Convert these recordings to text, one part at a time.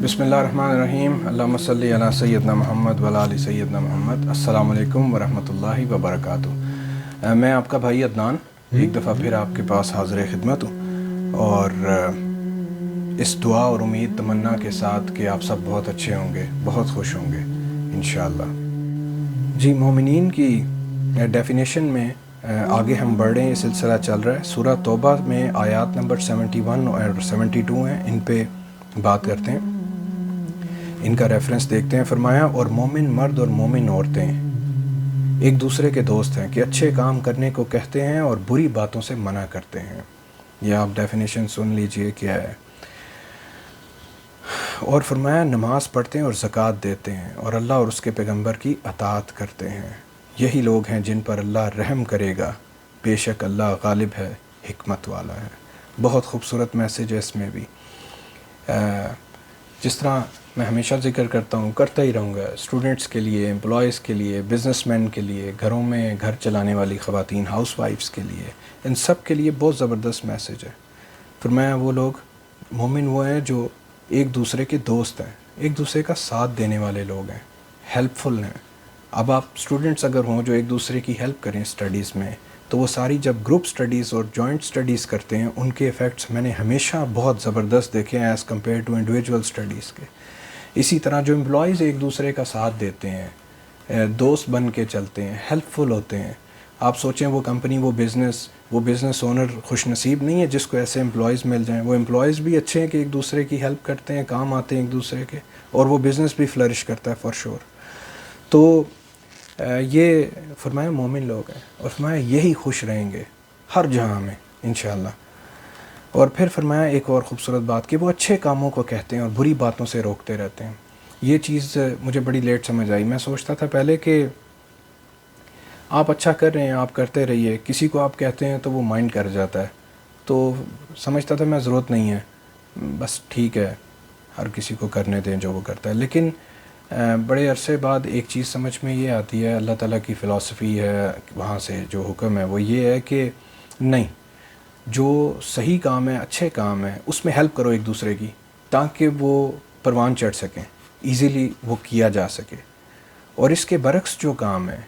بسم اللہ الرحمن الرحیم، اللہم صلی علی سیدنا محمد وعلی آل سیدنا محمد۔ السلام علیکم ورحمۃ اللہ وبرکاتہ۔ میں آپ کا بھائی عدنان ایک دفعہ پھر آپ کے پاس حاضر خدمت ہوں، اور اس دعا اور امید تمنا کے ساتھ کہ آپ سب بہت اچھے ہوں گے، بہت خوش ہوں گے انشاءاللہ۔ جی، مومنین کی ڈیفینیشن میں آگے ہم بڑھ رہے ہیں، یہ سلسلہ چل رہا ہے۔ سورہ توبہ میں آیات نمبر 71 اور 72 ہیں، ان پہ بات کرتے ہیں، ان کا ریفرنس دیکھتے ہیں۔ فرمایا، اور مومن مرد اور مومن عورتیں ایک دوسرے کے دوست ہیں کہ اچھے کام کرنے کو کہتے ہیں اور بری باتوں سے منع کرتے ہیں۔ یہ آپ ڈیفینیشن سن لیجئے کیا ہے۔ اور فرمایا، نماز پڑھتے ہیں اور زکوٰۃ دیتے ہیں اور اللہ اور اس کے پیغمبر کی اطاعت کرتے ہیں، یہی لوگ ہیں جن پر اللہ رحم کرے گا، بے شک اللہ غالب ہے، حکمت والا ہے۔ بہت خوبصورت میسج ہے اس میں بھی۔ جس طرح میں ہمیشہ ذکر کرتا ہوں، کرتا ہی رہوں گا، اسٹوڈنٹس کے لیے، امپلائیز کے لیے، بزنس مین کے لیے، گھروں میں گھر چلانے والی خواتین، ہاؤس وائفز کے لیے، ان سب کے لیے بہت زبردست میسج ہے۔ فرمایا، وہ لوگ مومن وہ ہیں جو ایک دوسرے کے دوست ہیں، ایک دوسرے کا ساتھ دینے والے لوگ ہیں، ہیلپ فل ہیں۔ اب آپ اسٹوڈنٹس اگر ہوں جو ایک دوسرے کی ہیلپ کریں اسٹڈیز میں، تو وہ ساری جب گروپ سٹڈیز اور جوائنٹ سٹڈیز کرتے ہیں، ان کے ایفیکٹس میں نے ہمیشہ بہت زبردست دیکھے ہیں as compare to individual studies کے۔ اسی طرح جو امپلائیز ایک دوسرے کا ساتھ دیتے ہیں، دوست بن کے چلتے ہیں، ہیلپ فل ہوتے ہیں۔ آپ سوچیں وہ کمپنی، وہ بزنس اونر خوش نصیب نہیں ہے جس کو ایسے امپلائیز مل جائیں۔ وہ امپلائیز بھی اچھے ہیں کہ ایک دوسرے کی ہیلپ کرتے ہیں، کام آتے ہیں ایک دوسرے کے، اور وہ بزنس بھی فلرش کرتا ہے فار شور۔ تو یہ فرمایا مومن لوگ ہیں، اور فرمایا یہی خوش رہیں گے ہر جہاں میں انشاءاللہ۔ اور پھر فرمایا ایک اور خوبصورت بات کہ وہ اچھے کاموں کو کہتے ہیں اور بری باتوں سے روکتے رہتے ہیں۔ یہ چیز مجھے بڑی لیٹ سمجھ آئی۔ میں سوچتا تھا پہلے کہ آپ اچھا کر رہے ہیں، آپ کرتے رہیے، کسی کو آپ کہتے ہیں تو وہ مائنڈ کر جاتا ہے، تو سمجھتا تھا میں ضرورت نہیں ہے، بس ٹھیک ہے، ہر کسی کو کرنے دیں جو وہ کرتا ہے۔ لیکن بڑے عرصے بعد ایک چیز سمجھ میں یہ آتی ہے، اللہ تعالیٰ کی فلسفی ہے، وہاں سے جو حکم ہے وہ یہ ہے کہ نہیں، جو صحیح کام ہے، اچھے کام ہے، اس میں ہیلپ کرو ایک دوسرے کی، تاکہ وہ پروان چڑھ سکیں، ایزیلی وہ کیا جا سکے۔ اور اس کے برعکس جو کام ہیں،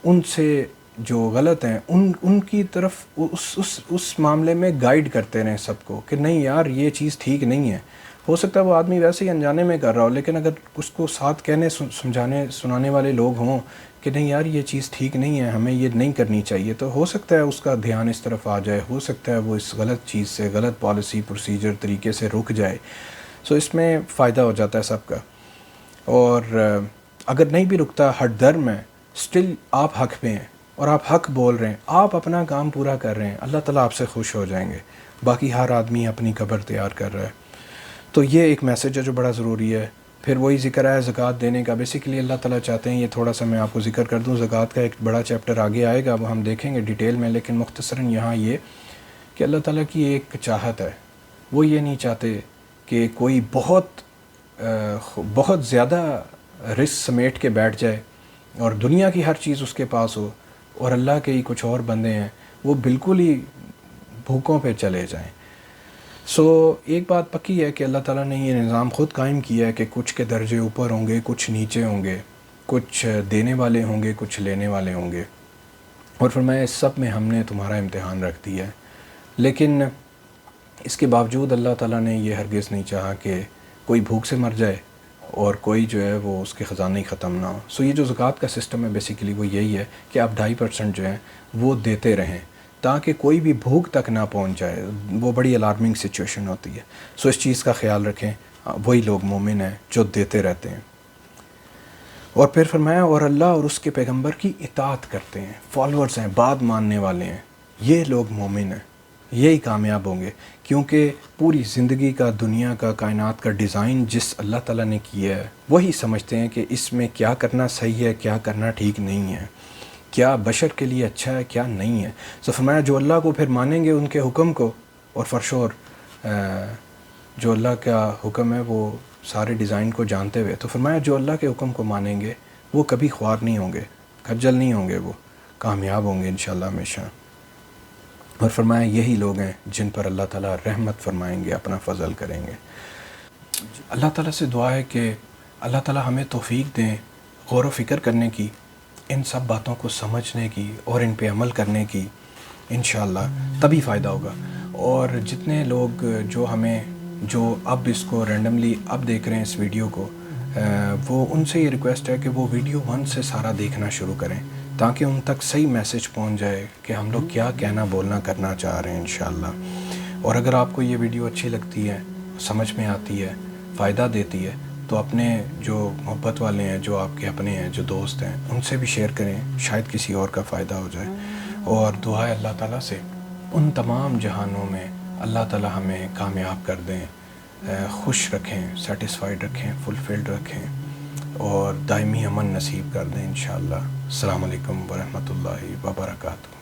ان سے جو غلط ہیں، ان کی طرف اس معاملے میں گائیڈ کرتے رہیں سب کو کہ نہیں یار، یہ چیز ٹھیک نہیں ہے۔ ہو سکتا ہے وہ آدمی ویسے ہی انجانے میں کر رہا ہو، لیکن اگر اس کو ساتھ کہنے سنانے والے لوگ ہوں کہ نہیں یار یہ چیز ٹھیک نہیں ہے، ہمیں یہ نہیں کرنی چاہیے، تو ہو سکتا ہے اس کا دھیان اس طرف آ جائے، ہو سکتا ہے وہ اس غلط چیز سے، غلط پالیسی پروسیجر طریقے سے رک جائے۔ سو اس میں فائدہ ہو جاتا ہے سب کا۔ اور اگر نہیں بھی رکتا ہٹ در میں، سٹل آپ حق پہ ہیں اور آپ حق بول رہے ہیں، آپ اپنا کام پورا کر رہے ہیں، اللہ تعالیٰ آپ سے خوش ہو جائیں گے۔ باقی ہر آدمی اپنی قبر تیار کر رہا ہے۔ تو یہ ایک میسج ہے جو بڑا ضروری ہے۔ پھر وہی ذکر ہے زکوٰۃ دینے کا۔ بیسیکلی اللہ تعالیٰ چاہتے ہیں، یہ تھوڑا سا میں آپ کو ذکر کر دوں، زکوٰۃ کا ایک بڑا چیپٹر آگے آئے گا، وہ ہم دیکھیں گے ڈیٹیل میں، لیکن مختصراً یہاں یہ کہ اللہ تعالیٰ کی ایک چاہت ہے، وہ یہ نہیں چاہتے کہ کوئی بہت زیادہ رزق سمیٹ کے بیٹھ جائے اور دنیا کی ہر چیز اس کے پاس ہو، اور اللہ کے ہی کچھ اور بندے ہیں وہ بالکل ہی بھوکوں پہ چلے جائیں۔ سو ایک بات پکی ہے کہ اللہ تعالیٰ نے یہ نظام خود قائم کیا ہے کہ کچھ کے درجے اوپر ہوں گے، کچھ نیچے ہوں گے، کچھ دینے والے ہوں گے، کچھ لینے والے ہوں گے، اور فرمایا اس سب میں ہم نے تمہارا امتحان رکھ دیا ہے۔ لیکن اس کے باوجود اللہ تعالیٰ نے یہ ہرگز نہیں چاہا کہ کوئی بھوک سے مر جائے اور کوئی جو ہے وہ اس کے خزانے ہی ختم نہ ہو۔ سو یہ جو زکوٰۃ کا سسٹم ہے بیسیکلی وہ یہی ہے کہ آپ 2.5% جو ہیں وہ دیتے رہیں، تاکہ کوئی بھی بھوک تک نہ پہنچ جائے۔ وہ بڑی الارمنگ سچویشن ہوتی ہے۔ سو اس چیز کا خیال رکھیں، وہی لوگ مومن ہیں جو دیتے رہتے ہیں۔ اور پھر فرمایا، اور اللہ اور اس کے پیغمبر کی اطاعت کرتے ہیں، فالورز ہیں، بات ماننے والے ہیں، یہ لوگ مومن ہیں، یہی کامیاب ہوں گے۔ کیونکہ پوری زندگی کا، دنیا کا، کائنات کا ڈیزائن جس اللہ تعالیٰ نے کیا ہے، وہی سمجھتے ہیں کہ اس میں کیا کرنا صحیح ہے، کیا کرنا ٹھیک نہیں ہے، کیا بشر کے لیے اچھا ہے، کیا نہیں ہے۔ سو فرمایا جو اللہ کو پھر مانیں گے، ان کے حکم کو، اور فرشور جو اللہ کا حکم ہے وہ سارے ڈیزائن کو جانتے ہوئے، تو فرمایا جو اللہ کے حکم کو مانیں گے وہ کبھی خوار نہیں ہوں گے، خجل نہیں ہوں گے، وہ کامیاب ہوں گے انشاءاللہ ہمیشہ۔ اور فرمایا یہی لوگ ہیں جن پر اللہ تعالیٰ رحمت فرمائیں گے، اپنا فضل کریں گے۔ اللہ تعالیٰ سے دعا ہے کہ اللہ تعالیٰ ہمیں توفیق دیں غور و فکر کرنے کی، ان سب باتوں کو سمجھنے کی اور ان پہ عمل کرنے کی، انشاءاللہ تبھی فائدہ ہوگا۔ اور جتنے لوگ جو اب اس کو رینڈملی اب دیکھ رہے ہیں اس ویڈیو کو، وہ ان سے یہ ریکویسٹ ہے کہ وہ ویڈیو 1 سے سارا دیکھنا شروع کریں تاکہ ان تک صحیح میسج پہنچ جائے کہ ہم لوگ کیا کہنا بولنا کرنا چاہ رہے ہیں انشاءاللہ۔ اور اگر آپ کو یہ ویڈیو اچھی لگتی ہے، سمجھ میں آتی ہے، فائدہ دیتی ہے، تو اپنے جو محبت والے ہیں، جو آپ کے اپنے ہیں، جو دوست ہیں، ان سے بھی شیئر کریں، شاید کسی اور کا فائدہ ہو جائے۔ اور دعا ہے اللہ تعالیٰ سے ان تمام جہانوں میں اللہ تعالیٰ ہمیں کامیاب کر دیں، خوش رکھیں، سیٹسفائیڈ رکھیں، فلفلڈ رکھیں اور دائمی امن نصیب کر دیں انشاءاللہ۔ السلام علیکم ورحمۃ اللہ وبرکاتہ۔